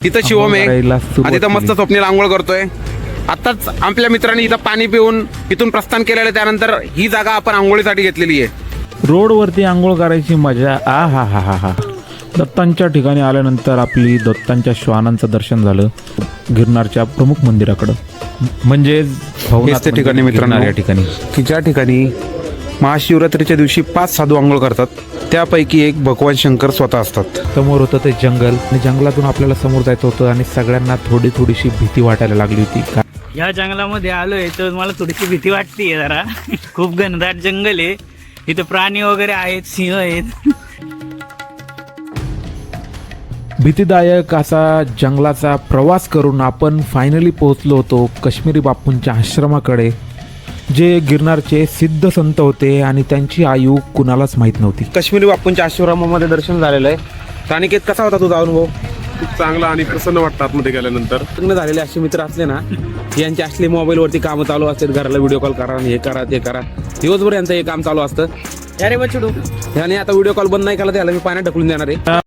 तिथं शिवम आहे, तिथं मस्त स्वप्नील आंघोळ करतोय. आताच आपल्या मित्रांनी इथं पाणी पिऊन इथून प्रस्थान केलेलं आहे. त्यानंतर ही जागा आपण आंघोळीसाठी घेतलेली आहे. रोडवरती आंघोळ करायची मजा आ हा हा हा हा. दत्तांच्या ठिकाणी आल्यानंतर आपली दत्तांच्या श्वानांचं दर्शन झालं गिरनारच्या प्रमुख मंदिराकडं, म्हणजे हेच ते ठिकाणी मित्रांनो या ठिकाणी की ज्या ठिकाणी महाशिवरात्रीच्या दिवशी 5 साधू आंघोळ करतात. त्यापैकी एक भगवान शंकर स्वतः असतात. समोर होतं ते जंगल आणि जंगलातून आपल्याला समोर जायचं होतं आणि सगळ्यांना थोडीशी भीती वाटायला लागली होती. या जंगलामध्ये आलोय तर मला थोडीशी भीती वाटतेय जरा. खूप घनदाट जंगल आहे, इथे प्राणी वगैरे आहेत, सिंह आहेत. भीतीदायक असा जंगलाचा प्रवास करून आपण फायनली पोहोचलो होतो काश्मीरी बापूंच्या आश्रमाकडे, जे गिरनारचे सिद्ध संत होते आणि त्यांची आयु कुणालाच माहीत नव्हती. काश्मीरी बापूंच्या आश्रमामध्ये दर्शन झालेलं आहे. राणीकेत कसा होता तुझा अनुभव? खूप चांगला आणि प्रसन्न वाटतं आतमध्ये गेल्यानंतर. लग्न झालेले असे मित्र असले ना, यांचे असले मोबाईलवरती कामं चालू असतात, घराला व्हिडिओ कॉल करा, हे करा ते करा, दिवसभर यांचं हे काम चालू असतं. अरे बछडू, याने आता व्हिडिओ कॉल बंद नाही केला त्याला मी पाण्यात ढकलून देणार आहे.